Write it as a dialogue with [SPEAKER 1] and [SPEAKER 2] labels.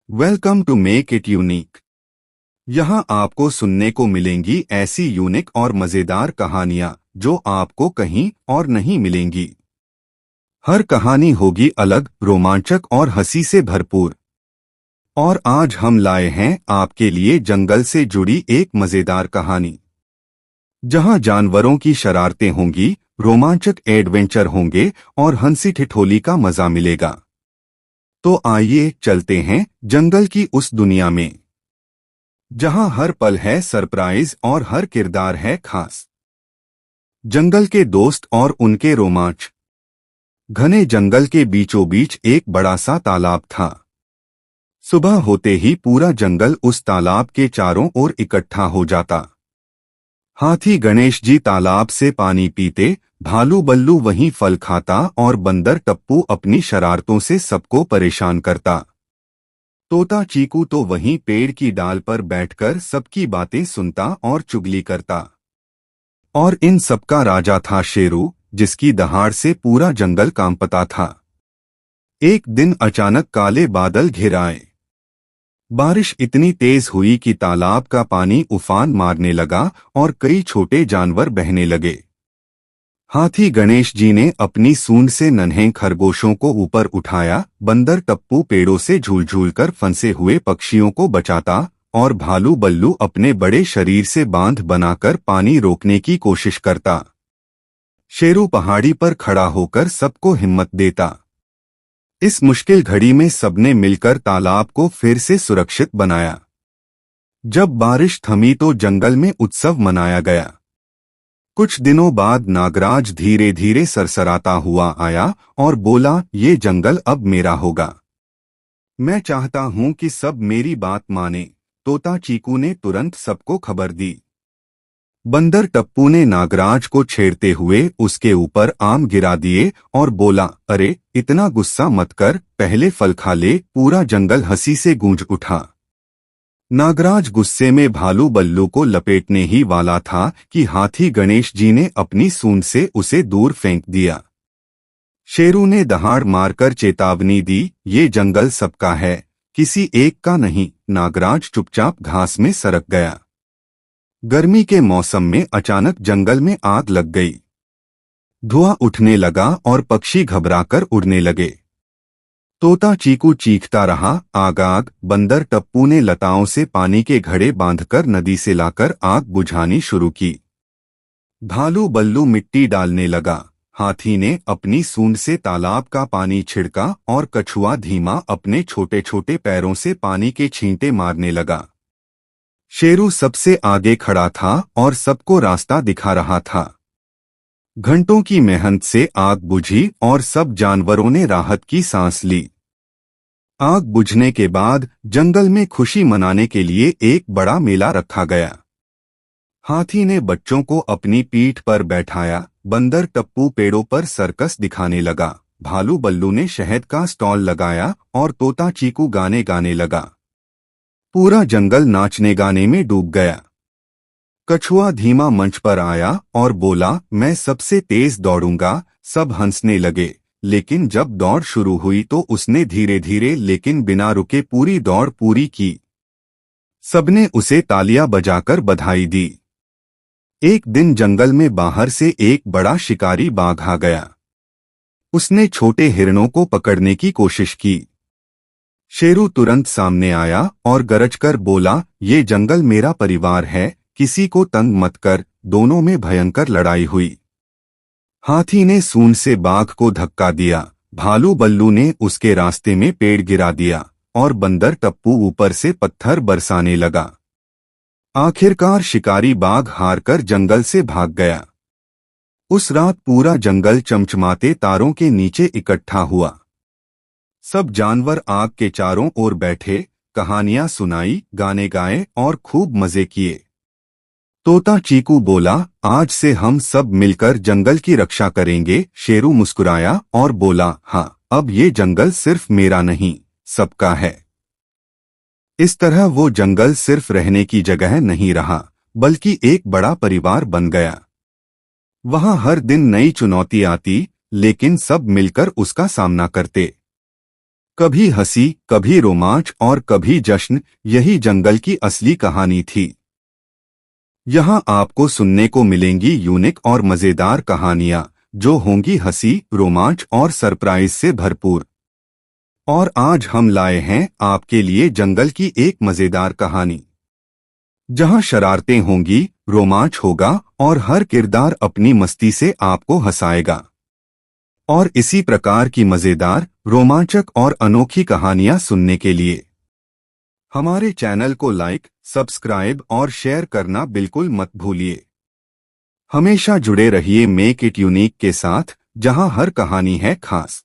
[SPEAKER 1] Welcome to make it unique. यहाँ आपको सुनने को मिलेंगी ऐसी यूनिक और मजेदार कहानियाँ जो आपको कहीं और नहीं मिलेंगी। हर कहानी होगी अलग, रोमांचक और हंसी से भरपूर। और आज हम लाए हैं आपके लिए जंगल से जुड़ी एक मजेदार कहानी, जहाँ जानवरों की शरारतें होंगी, रोमांचक एडवेंचर होंगे और हंसी ठिठोली का मजा मिलेगा। तो आइए चलते हैं जंगल की उस दुनिया में, जहां हर पल है सरप्राइज और हर किरदार है खास। जंगल के दोस्त और उनके रोमांच। घने जंगल के बीचों बीच एक बड़ा सा तालाब था। सुबह होते ही पूरा जंगल उस तालाब के चारों ओर इकट्ठा हो जाता। हाथी गणेश जी तालाब से पानी पीते, भालू बल्लू वहीं फल खाता और बंदर टप्पू अपनी शरारतों से सबको परेशान करता। तोता चीकू तो वहीं पेड़ की डाल पर बैठकर सबकी बातें सुनता और चुगली करता। और इन सबका राजा था शेरू, जिसकी दहाड़ से पूरा जंगल कांपता था। एक दिन अचानक काले बादल घिर आए। बारिश इतनी तेज हुई कि तालाब का पानी उफान मारने लगा और कई छोटे जानवर बहने लगे। हाथी गणेश जी ने अपनी सूंड से नन्हे खरगोशों को ऊपर उठाया, बंदर टप्पू पेड़ों से झूल झूल कर फंसे हुए पक्षियों को बचाता और भालू बल्लू अपने बड़े शरीर से बांध बनाकर पानी रोकने की कोशिश करता। शेरू पहाड़ी पर खड़ा होकर सबको हिम्मत देता। इस मुश्किल घड़ी में सबने मिलकर तालाब को फिर से सुरक्षित बनाया। जब बारिश थमी तो जंगल में उत्सव मनाया गया। कुछ दिनों बाद नागराज धीरे धीरे सरसराता हुआ आया और बोला, ये जंगल अब मेरा होगा। मैं चाहता हूं कि सब मेरी बात माने। तोता चीकू ने तुरंत सबको खबर दी। बंदर टप्पू ने नागराज को छेड़ते हुए उसके ऊपर आम गिरा दिए और बोला, अरे इतना गुस्सा मत कर, पहले फल खा ले। पूरा जंगल हंसी से गूंज उठा। नागराज गुस्से में भालू बल्लू को लपेटने ही वाला था कि हाथी गणेश जी ने अपनी सूंड से उसे दूर फेंक दिया। शेरू ने दहाड़ मारकर चेतावनी दी, ये जंगल सबका है, किसी एक का नहीं। नागराज चुपचाप घास में सरक गया। गर्मी के मौसम में अचानक जंगल में आग लग गई। धुआं उठने लगा और पक्षी घबराकर उड़ने लगे। तोता चीकू चीखता रहा, आग आग। बंदर टप्पू ने लताओं से पानी के घड़े बांधकर नदी से लाकर आग बुझानी शुरू की। भालू बल्लू मिट्टी डालने लगा। हाथी ने अपनी सूंड से तालाब का पानी छिड़का और कछुआ धीमा अपने छोटे छोटे पैरों से पानी के छींटे मारने लगा। शेरू सबसे आगे खड़ा था और सबको रास्ता दिखा रहा था। घंटों की मेहनत से आग बुझी और सब जानवरों ने राहत की सांस ली। आग बुझने के बाद जंगल में खुशी मनाने के लिए एक बड़ा मेला रखा गया। हाथी ने बच्चों को अपनी पीठ पर बैठाया, बंदर टप्पू पेड़ों पर सर्कस दिखाने लगा, भालू बल्लू ने शहद का स्टॉल लगाया और तोता चीकू गाने गाने लगा। पूरा जंगल नाचने गाने में डूब गया। कछुआ धीमा मंच पर आया और बोला, मैं सबसे तेज दौड़ूंगा। सब हंसने लगे, लेकिन जब दौड़ शुरू हुई तो उसने धीरे धीरे लेकिन बिना रुके पूरी दौड़ पूरी की। सबने उसे तालियां बजाकर बधाई दी। एक दिन जंगल में बाहर से एक बड़ा शिकारी बाघ आ गया। उसने छोटे हिरणों को पकड़ने की कोशिश की। शेरू तुरंत सामने आया और गरजकर बोला, ये जंगल मेरा परिवार है, किसी को तंग मत कर। दोनों में भयंकर लड़ाई हुई। हाथी ने सूंड से बाघ को धक्का दिया, भालू बल्लू ने उसके रास्ते में पेड़ गिरा दिया और बंदर टप्पू ऊपर से पत्थर बरसाने लगा। आखिरकार शिकारी बाघ हारकर जंगल से भाग गया। उस रात पूरा जंगल चमचमाते तारों के नीचे इकट्ठा हुआ। सब जानवर आग के चारों ओर बैठे, कहानियां सुनाई, गाने गाए और खूब मजे किए। तोता चीकू बोला, आज से हम सब मिलकर जंगल की रक्षा करेंगे। शेरू मुस्कुराया और बोला, हाँ, अब ये जंगल सिर्फ मेरा नहीं, सबका है। इस तरह वो जंगल सिर्फ रहने की जगह नहीं रहा, बल्कि एक बड़ा परिवार बन गया। वहां हर दिन नई चुनौती आती, लेकिन सब मिलकर उसका सामना करते। कभी हंसी, कभी रोमांच और कभी जश्न, यही जंगल की असली कहानी थी। यहाँ आपको सुनने को मिलेंगी यूनिक और मजेदार कहानियाँ, जो होंगी हंसी, रोमांच और सरप्राइज से भरपूर। और आज हम लाए हैं आपके लिए जंगल की एक मजेदार कहानी, जहाँ शरारतें होंगी, रोमांच होगा और हर किरदार अपनी मस्ती से आपको हंसाएगा। और इसी प्रकार की मजेदार, रोमांचक और अनोखी कहानियां सुनने के लिए हमारे चैनल को लाइक, सब्सक्राइब और शेयर करना बिल्कुल मत भूलिए। हमेशा जुड़े रहिए मेक इट यूनिक के साथ, जहां हर कहानी है खास।